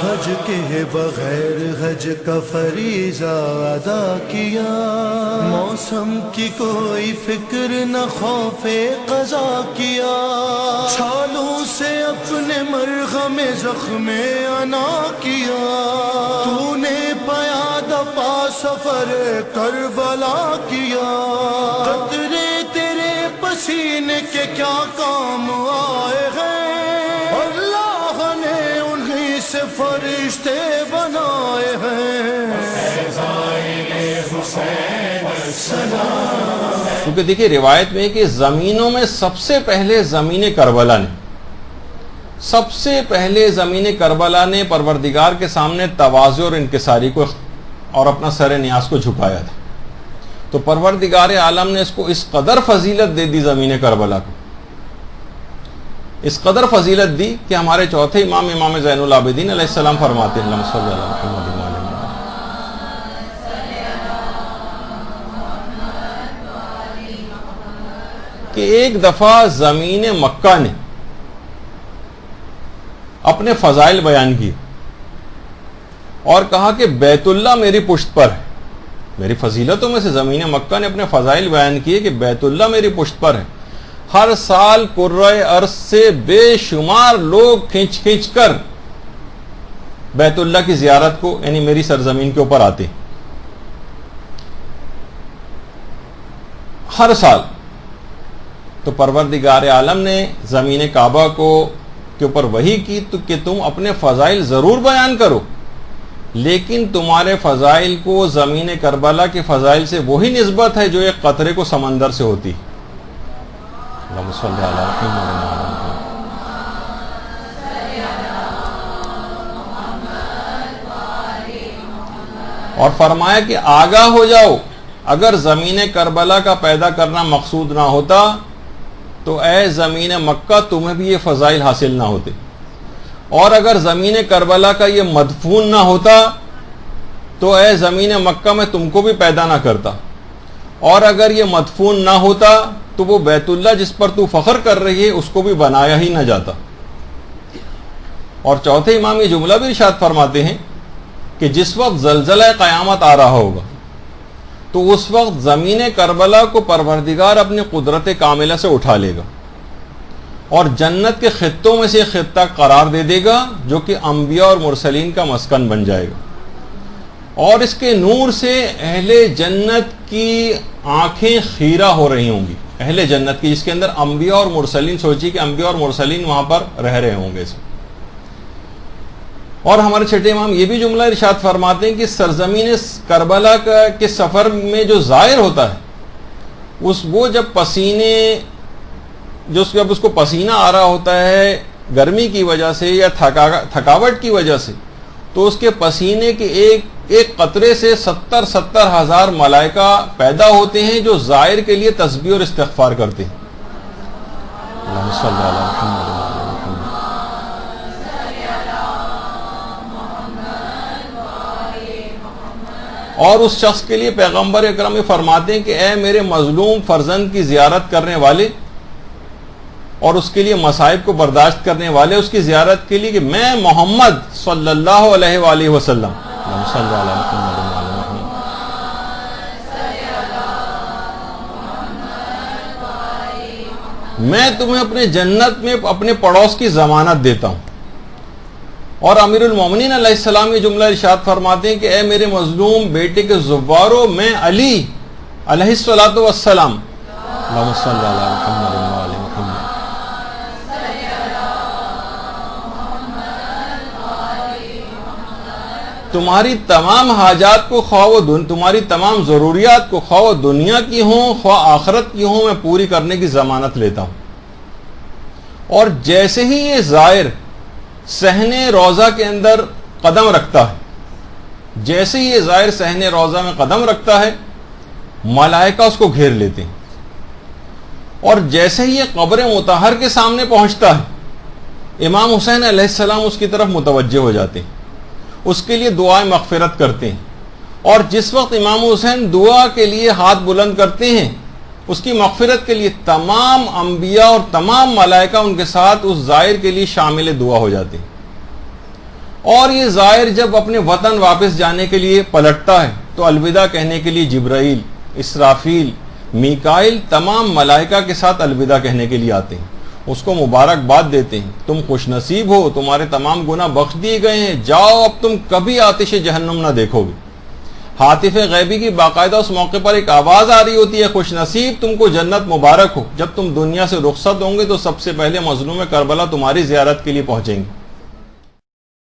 حج کے بغیر حج کا فریضہ ادا کیا، موسم کی کوئی فکر نہ خوف قضا کیا، چھالوں سے اپنے مرغم زخم انا کیا، تو نے پیادہ پا سفر کربلا کیا، قطرے تیرے پسینے کے کیا کام آئے ہیں، اللہ نے انہی سے فرشتے بنائے ہیں۔ کیونکہ دیکھیے روایت میں کہ زمینوں میں سب سے پہلے زمین کربلا نے پروردگار کے سامنے تواضع اور انکساری کو اور اپنا سر نیاز کو جھکایا تھا، تو پروردگار عالم نے اس کو اس قدر فضیلت دے دی، زمین کربلا کو اس قدر فضیلت دی کہ ہمارے چوتھے امام زین العابدین علیہ السلام فرماتے ہیں اللہم صلی علی محمد و علی محمد، کہ ایک دفعہ زمین مکہ نے اپنے فضائل بیان کی اور کہا کہ بیت اللہ میری پشت پر ہے، میری فضیلتوں میں سے زمین مکہ نے اپنے فضائل بیان کیے کہ بیت اللہ میری پشت پر ہے، ہر سال کرۂ ارض سے بے شمار لوگ کھنچ کر بیت اللہ کی زیارت کو یعنی میری سرزمین کے اوپر آتے ہر سال، تو پروردگار عالم نے زمین کعبہ کے اوپر وحی کی تو کہ تم اپنے فضائل ضرور بیان کرو، لیکن تمہارے فضائل کو زمین کربلا کے فضائل سے وہی نسبت ہے جو ایک قطرے کو سمندر سے ہوتی۔ اللہم صلی علی محمد۔ اور فرمایا کہ آگاہ ہو جاؤ، اگر زمین کربلا کا پیدا کرنا مقصود نہ ہوتا تو اے زمین مکہ تمہیں بھی یہ فضائل حاصل نہ ہوتے، اور اگر زمین کربلا کا یہ مدفون نہ ہوتا تو اے زمین مکہ میں تم کو بھی پیدا نہ کرتا، اور اگر یہ مدفون نہ ہوتا تو وہ بیت اللہ جس پر تو فخر کر رہی ہے اس کو بھی بنایا ہی نہ جاتا۔ اور چوتھے امام یہ جملہ بھی ارشاد فرماتے ہیں کہ جس وقت زلزلہ قیامت آ رہا ہوگا تو اس وقت زمین کربلا کو پروردگار اپنی قدرت کاملہ سے اٹھا لے گا اور جنت کے خطوں میں سے خطہ قرار دے دے گا جو کہ انبیاء اور مرسلین کا مسکن بن جائے گا، اور اس کے نور سے اہل جنت کی آنکھیں خیرہ ہو رہی ہوں گی، اہل جنت کی، جس کے اندر انبیاء اور مرسلین، سوچی کہ انبیاء اور مرسلین وہاں پر رہ رہے ہوں گے۔ اور ہمارے چھٹے امام یہ بھی جملہ ارشاد فرماتے ہیں کہ سرزمین کربلا کے سفر میں جو زائر ہوتا ہے وہ جب اس کو پسینہ آ رہا ہوتا ہے گرمی کی وجہ سے یا تھکاوٹ کی وجہ سے، تو اس کے پسینے کے ایک قطرے سے 70 ہزار ملائکہ پیدا ہوتے ہیں جو زائر کے لیے تسبیح اور استغفار کرتے ہیں۔ اللہم صلی علی محمد و علی محمد۔ اور اس شخص کے لیے پیغمبر اکرم فرماتے ہیں کہ اے میرے مظلوم فرزند کی زیارت کرنے والے اور اس کے لیے مصائب کو برداشت کرنے والے، اس کی زیارت کے لیے کہ میں محمد صلی اللہ علیہ وآلہ وسلم صلی اللہ علیہ وسلم میں تمہیں اپنے جنت میں اپنے پڑوس کی ضمانت دیتا ہوں۔ اور امیر المومنین علیہ السلام یہ جملہ ارشاد فرماتے ہیں کہ اے میرے مظلوم بیٹے کے زوارو، میں علی علیہ الصلوۃ والسلام اللہم صلی علی محمد و علی محمد تمہاری تمام حاجات کو تمہاری تمام ضروریات کو خواہ دنیا کی ہوں خواہ آخرت کی ہوں میں پوری کرنے کی ضمانت لیتا ہوں۔ اور جیسے ہی یہ زائر صحن روضہ کے اندر قدم رکھتا ہے، جیسے ہی یہ زائر صحن روضہ میں قدم رکھتا ہے ملائکہ اس کو گھیر لیتے ہیں، اور جیسے ہی یہ قبر مطہر کے سامنے پہنچتا ہے امام حسین علیہ السلام اس کی طرف متوجہ ہو جاتے ہیں، اس کے لیے دعائیں مغفرت کرتے ہیں، اور جس وقت امام حسین دعا کے لیے ہاتھ بلند کرتے ہیں اس کی مغفرت کے لیے تمام انبیاء اور تمام ملائکہ ان کے ساتھ اس زائر کے لیے شامل دعا ہو جاتے ہیں۔ اور یہ زائر جب اپنے وطن واپس جانے کے لیے پلٹتا ہے تو الوداع کہنے کے لیے جبرائیل، اسرافیل، میکائیل تمام ملائکہ کے ساتھ الوداع کہنے کے لیے آتے ہیں، اس کو مبارکباد دیتے ہیں، تم خوش نصیب ہو، تمہارے تمام گناہ بخش دیے گئے ہیں، جاؤ اب تم کبھی آتش جہنم نہ دیکھو گے۔ ہاتف غیبی کی باقاعدہ اس موقع پر ایک آواز آ رہی ہوتی ہے، خوش نصیب تم کو جنت مبارک ہو، جب تم دنیا سے رخصت ہوں گے تو سب سے پہلے مظلوم کربلا تمہاری زیارت کے لیے پہنچیں گے۔